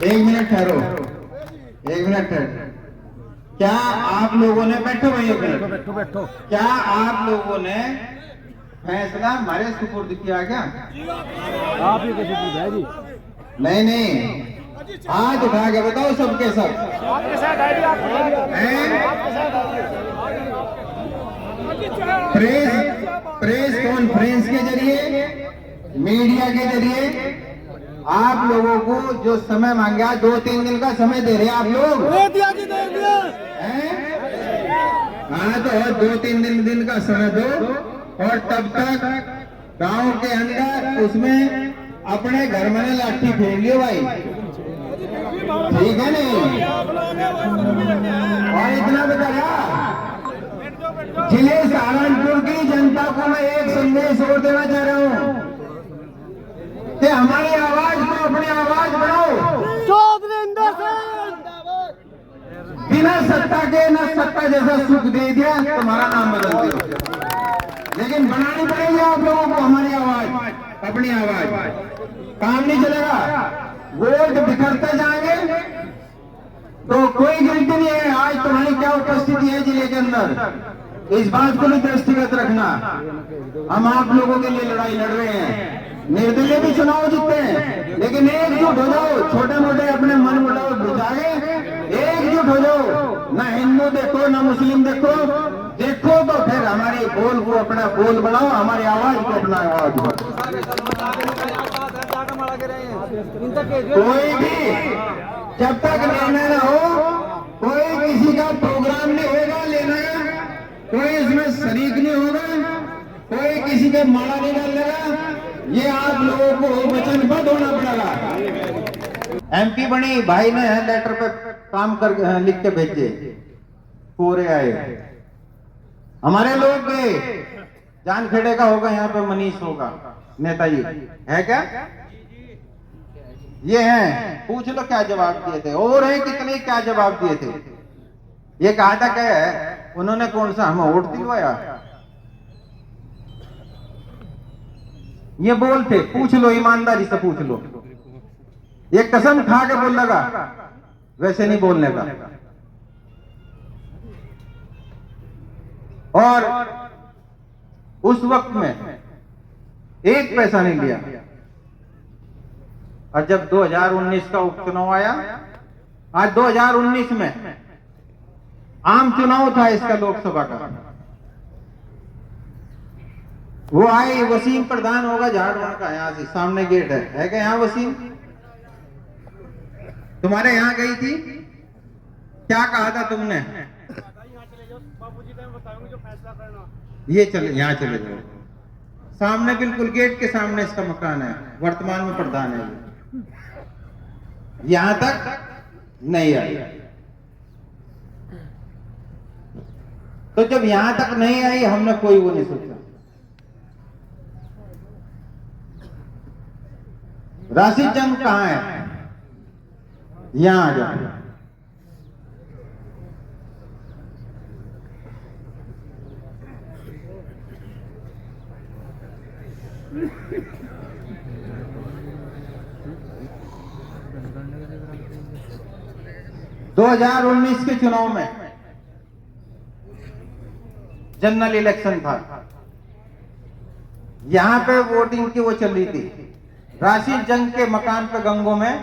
एक मिनट ठहरो, एक मिनट ठहरो। क्या आप लोगों ने, बैठो भाई, एक मिनट बैठो बैठो, क्या आप लोगों ने फैसला हमारे सुपुर्द किया क्या? आप ही कैसे पूछा है जी? नहीं नहीं, हाथ उठा के बताओ सबके सब। आपके साथ आएगी, आपके साथ प्रेस कॉन्फ्रेंस के जरिए, मीडिया के जरिए आप लोगों को जो समय मांगा, 2-3 दिन का समय दे रहे हैं आप लोग। हाँ, तो 2-3 दिन का समय दो, और तब तक गांव के अंदर उसमें अपने घर में लाठी फेंक लियो भाई, ठीक है नहीं? और इतना बताया, जिले सहारनपुर की जनता को मैं एक संदेश और देना चाह रहा हूँ कि हमारी आवाज को, अपनी आवाज बढ़ाओ। बिना सत्ता के न सत्ता जैसा सुख दे दिया, तुम्हारा नाम बदल दिया, लेकिन बनानी पड़ेगी आप लोगों को हमारी आवाज, अपनी आवाज। काम नहीं चलेगा, वोट बिखरते जाएंगे तो कोई गिनती नहीं है। आज तुम्हारी क्या उपस्थिति है जिले के अंदर, इस बात को भी दृष्टिगत रखना। हम आप लोगों के लिए लड़ाई लड़ रहे हैं, निर्दलीय भी चुनाव जीतते हैं, लेकिन एकजुट हो जाओ। छोटे मोटे अपने मन मुटाव बुझा के एकजुट हो जाओ। ना हिंदू देखो, ना मुस्लिम देखो, देखो तो फिर हमारी बोल को अपना बोल बढ़ाओ, हमारी आवाज को अपना आवाज बढ़ाओ। कोई भी जब तक निर्णय न हो, कोई किसी का प्रोग्राम नहीं होगा लेना, कोई इसमें शरीक नहीं होगा, कोई किसी के माला नहीं डालेगा। ये आप लोगों को वचनबद्ध होना पड़ेगा। एमपी बनी भाई ने लेटर पे काम कर लिख के भेजे, पूरे आए। हमारे लोग गए, जानखेड़े का होगा, यहाँ पे मनीष होगा, नेताजी है क्या? ये हैं, पूछ लो क्या जवाब दिए थे, और है कितने क्या जवाब दिए थे। ये कहा था क्या उन्होंने, कौन सा हमें वोट दिलवाया? ये बोलते, पूछ लो, ईमानदारी से पूछ लो। ये कसम खा के बोल लगा, वैसे नहीं बोलने का। और उस वक्त में एक पैसा नहीं लिया। और जब 2019 का उपचुनाव आया, आज 2019 में आम चुनाव था इसका, लोकसभा का, वो आए, वसीम प्रधान होगा झारखंड का, यहाँ से सामने गेट है क्या यहाँ वसीम? तुम्हारे यहाँ गई थी, क्या कहा था तुमने? ये चले, यहाँ चले जाओ, सामने बिल्कुल गेट के सामने इसका मकान है, वर्तमान में प्रधान है। यहां तक नहीं आई, तो जब यहां तक नहीं आई, हमने कोई वो नहीं सोचा। राशिद जंग कहां है? यहां आ जाओ। दो 2019 के चुनाव में जनरल इलेक्शन था, यहां पे वोटिंग की वो चल रही थी। राशिद जंग के मकान पे गंगों में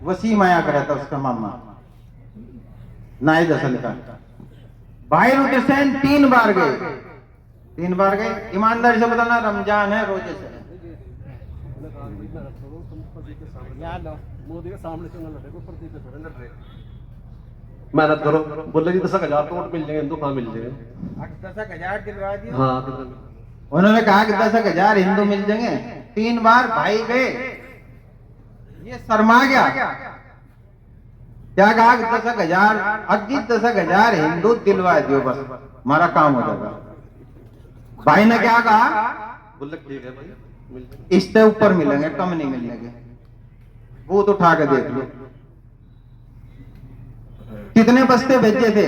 वसीम आया करा था, उसका मामा नाइद असल का। भाई हुसैन 3 बार गए, 3 बार गए। ईमानदारी से बताना, रमजान है, रोजे से मेहनत करो, बोले जी 10,000 तो वोट मिल जाएंगे, हिंदू कहाँ मिल जाएंगे? 10,000 दिलवा दिए। हाँ, उन्होंने कहा कि 10,000 हिंदू मिल जाएंगे। 3 बार भाई गए, ये शर्मा गया। क्या कहा कि 10,000 अग्गी 10,000 हिंदू दिलवा दियो, बस हमारा काम हो जाएगा। भाई ने क्या कहा? बोले ठीक है भाई, इससे ऊपर मिलेंगे, कम नहीं मिलने के। बूथ उठा के देख लो, कितने बस्ते भेजे थे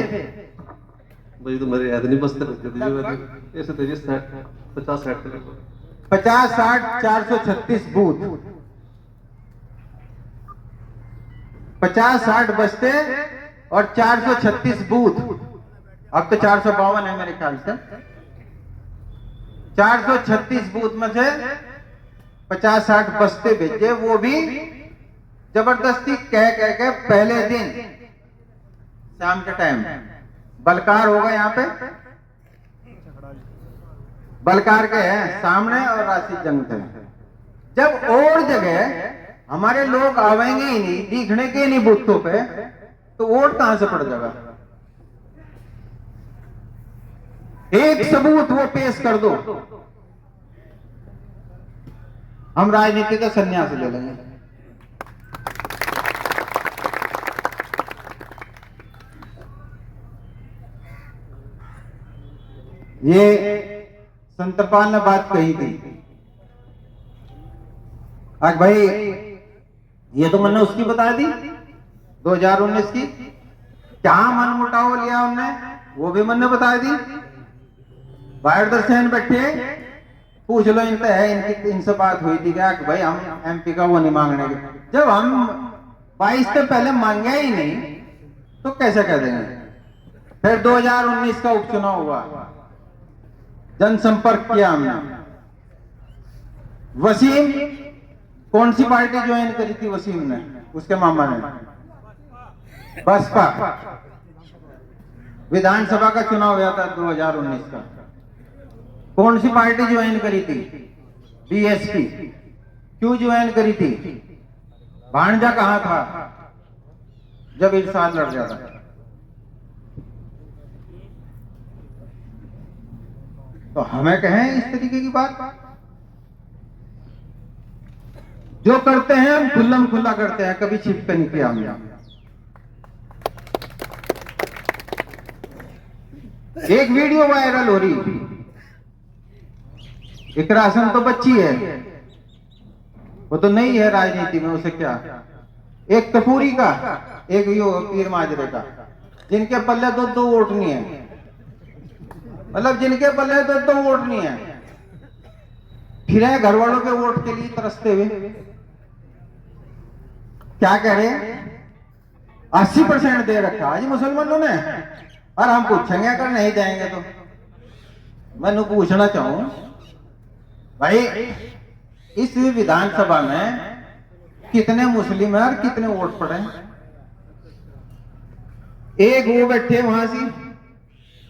भाई? तुम्हारे याद नहीं बस्ते भेजे थे, ऐसे तेजी 50-60 50-60 436 बूथ। 50-60 बस्ते और 436 बूथ, अब तो 452 है मेरे ख्याल से। 436 बूथ में से 50-60 बस्ते भेजे, वो भी जबरदस्ती कह के पहले दिन शाम के टाइम बलकार होगा यहाँ पे, बलकार के है सामने और राशि जंग थे। जब और जगह हमारे लोग आवेंगे ही नहीं, दिखने के नहीं बूथों पे, तो वोट कहां से पड़ जाएगा? एक सबूत वो पेश कर दो, हम राजनीति का संन्यास ले लेंगे। ये संतपाल ने बात कही थी, आज भाई ये तो मैंने उसकी बता दी 2019 की, क्या मन मुटाव लिया उनने वो भी मैंने बता दी। बाहर दर्शन बैठे पूछ लो इनसे है, इनकी इनसे बात हुई थी क्या कि भाई हम एमपी का वो नहीं मांगने के, जब हम 22 से पहले मांगे ही नहीं तो कैसे कह देंगे। फिर 2019 का उपचुनाव हुआ, जनसंपर्क किया हमने। वसीम कौन सी पार्टी ज्वाइन करी थी वसीम ने, उसके मामा ने? बसपा। विधानसभा का चुनाव हुआ था 2019 का, कौन सी पार्टी ज्वाइन करी थी? बीएसपी। क्यों ज्वाइन करी थी? भांजा कहां था जब इरशाद लड़ रहा था? तो हमें कहें इस तरीके की बात? जो करते हैं हम खुल्लम खुल्ला करते हैं, कभी छिप के नहीं किया हमने। एक वीडियो वायरल हो रही, इकरा हसन तो बच्ची है, वो तो नहीं है राजनीति में, उसे क्या। एक कपूरी का, एक यो पीर माजरे का, जिनके पल्ले दो वोट नहीं है, मतलब जिनके पल्ले दो वोट नहीं है, फिर है घर वालों के वोट के लिए तरसते हुए। क्या कह रहे हैं? 80% दे रखा आज मुसलमानों ने, और हम पूछेंगे अगर नहीं जाएंगे तो। मैं पूछना चाहूं भाई, इस विधानसभा में कितने मुस्लिम है और कितने वोट पड़े? एक वो बैठे वहां से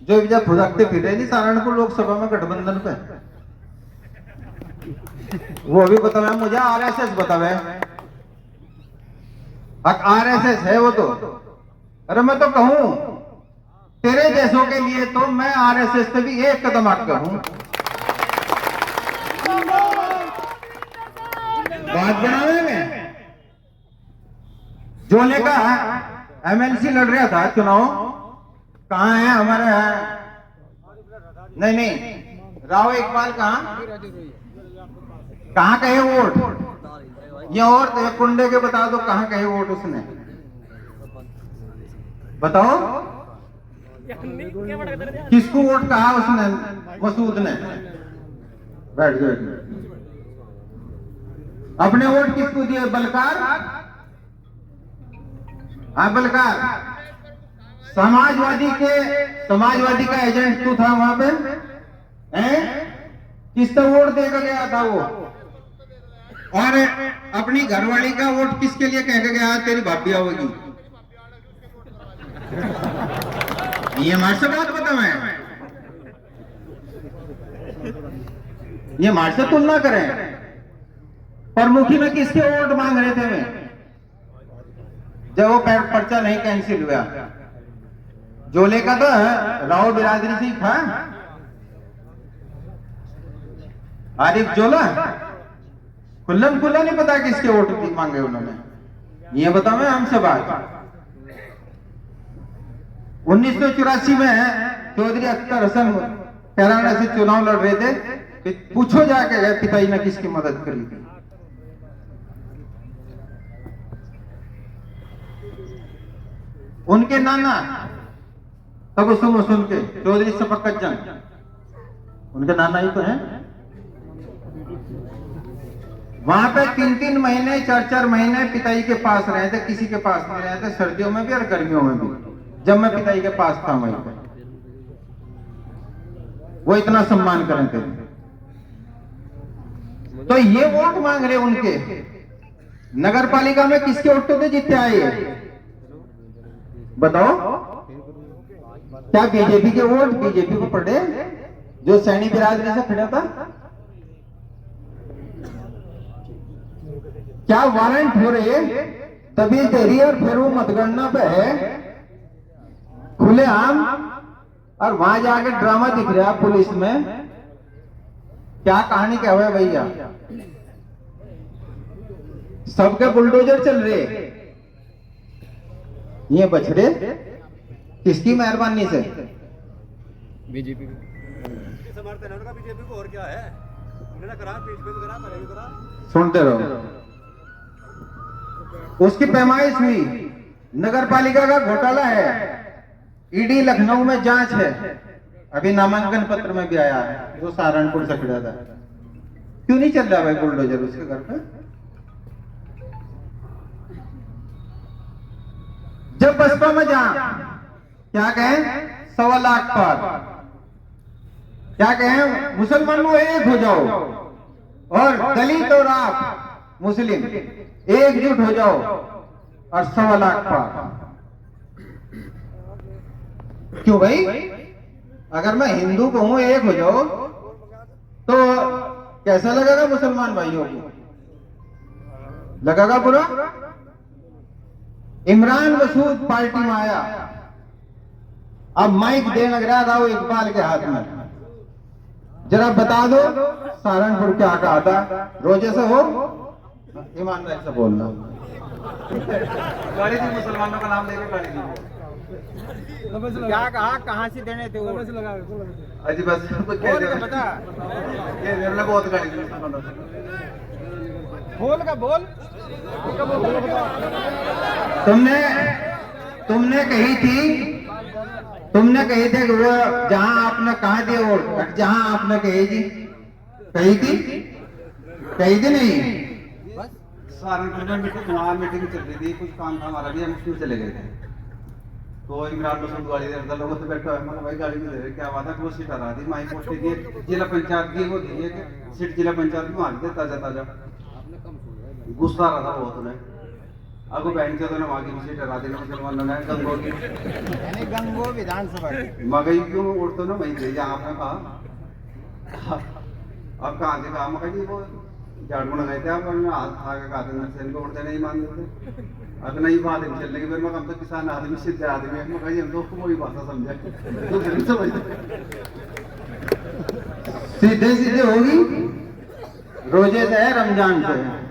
जो जब फुदकते फिरे नहीं सहारनपुर लोकसभा में गठबंधन पे, वो भी बतावे मुझे, आरएसएस बतावे, आरएसएस है वो तो। अरे मैं तो कहूं तेरे देशों के लिए तो मैं आरएसएस से भी एक कदम आगे हूं। बात बनावे में जोले का एमएलसी लड़ रहा था चुनाव, कहां है हमारे? नहीं राव इकबाल कहां कहे वोट? ये और कुंडे के बता दो कहां कहे वोट उसने, बताओ किसको वोट कहा उसने? मसूद ने। बैठ जाओ। अपने वोट किसको दिए? बलकार। हाँ बलकार, समाजवादी का एजेंट तू था वहां पे, किसका वोट देकर गया था वो? और अपनी घरवाली का वोट किसके लिए कह के गया? तेरी भाभी होगी। ये हमारे से बात बताओ, ये हमारे से तुलना करें। प्रमुखी में किसके वोट मांग रहे थे वे जब वो पर्चा नहीं कैंसिल हुआ? जोले का तो राव बिरादरी से ही था, आरिफ जोला। खुल्लम खुल्ला नहीं पता किसके वोट मांगे उन्होंने, ये बताओ हमसे बात। 1984 में चौधरी अख्तर हसन कैराना से चुनाव लड़ रहे थे, पूछो जाके गए पिताजी ने किसकी मदद करी थी। उनके नाना तब सुन के चौधरी शफकत जंग, उनके नाना ही तो हैं। वहां पे 3-3 महीने 4-4 महीने पिताई के पास रहे थे, किसी के पास नहीं रहे थे, सर्दियों में भी और गर्मियों में भी। जब मैं पिताई के पास था वहीं पे वो इतना सम्मान करते थे। तो ये वोट मांग रहे उनके, नगर पालिका में किसके वोटों से जीते आए ये? बताओ, क्या बीजेपी के वोट बीजेपी को पड़े? जो सैनी बिरादरी से खड़ा था, क्या वारंट हो रहे तभी तेरी और फिर वो मतगणना पे है खुलेआम, और वहां जाके ड्रामा दिख रहा है पुलिस में। क्या कहानी क्या हुआ भैया? सबके बुलडोजर चल रहे, ये बछड़े किसकी मेहरबानी से? बीजेपी समर्थन है उनका बीजेपी को, और क्या है? उन्होंने करा, पीठ पे करा, पहले भी करा। सुनते रहो। उसकी पैमाइश हुई, नगर पालिका का घोटाला है, ईडी लखनऊ में जांच है, अभी नामांकन पत्र में भी आया है, जो सहारनपुर से खड़ा था। क्यों नहीं चल रहा भाई बुलडोजर उसके घर पे? जब बसपा में जा क्या कहें, 1.25 लाख पार, क्या कहें, मुसलमानों एक हो जाओ, और दलित और आप मुस्लिम एकजुट हो जाओ, और 1.25 लाख पार। क्यों भाई? अगर मैं हिंदू को हूं एक हो जाओ तो कैसा लगेगा मुसलमान भाइयों को? लगेगा बुरा? इमरान मसूद पार्टी में आया, अब माइक दे लग रहा था वो इकबाल के हाथ में, जरा बता दो सहारनपुर क्या कहा था? रोजे से हो, ईमानदारी से बोलना। गाड़ी थी, मुसलमानों का नाम लेके गाड़ी थी। क्या कहा, कहाँ से देने थे वो? अजी बस तो क्या बोल के बता, ये मेरे लिए बहुत गाड़ी थी मुसलमानों से। बोल का बोल। तुमने कही थी कि वो जहां आपने कहा दिए वोट, जहां आपने कही थी नहीं? सहारनपुर में मीटिंग चल रही थी, कुछ काम था हमारा भी, हम उसमें चले गए थे। तो इमरान मसूद गाड़ी दे लोगों से बैठा है, मैं भाई गाड़ी में दे रहे, क्या बात है? वो सीट हरा दी, माई पोस्टे की जिला पंचायत की, वो दी है कि सीट जिला पंचायत में मांग दे ताजा। गुस्सा आ रहा था बहुत उन्हें, अब वो बहन के तो वहां की सीट हरा दी मुसलमानों ने, गंगो की, यानी गंगो विधानसभा की। मगई क्यों उड़ते ना वहीं थे जहाँ आपने कहा। अब कहाँ से कहा? मगर जी वो झाड़ू लगाए थे, आप हाथ आगे कहा था इनको उड़ते नहीं मान देते। अब नहीं बात नहीं चलने की, फिर मैं हम तो किसान आदमी, सीधे आदमी है, मगर हम तो वही भाषा समझे तो फिर समझते सीधे होगी, रोजे से है, रमजान से है।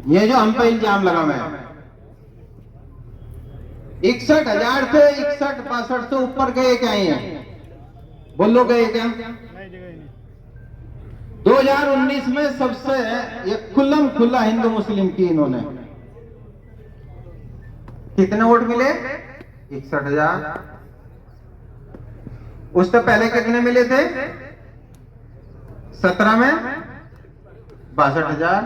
ये जो हम पे इल्जाम लगा हुआ है, 61,000 से 61-62 से ऊपर गए क्या हैं? बोलो गए क्या? 2019 में सबसे ये खुल्लम खुल्ला हिंदू मुस्लिम की इन्होंने कितने वोट मिले? 61,000। उससे पहले कितने मिले थे? 17 में 62,000।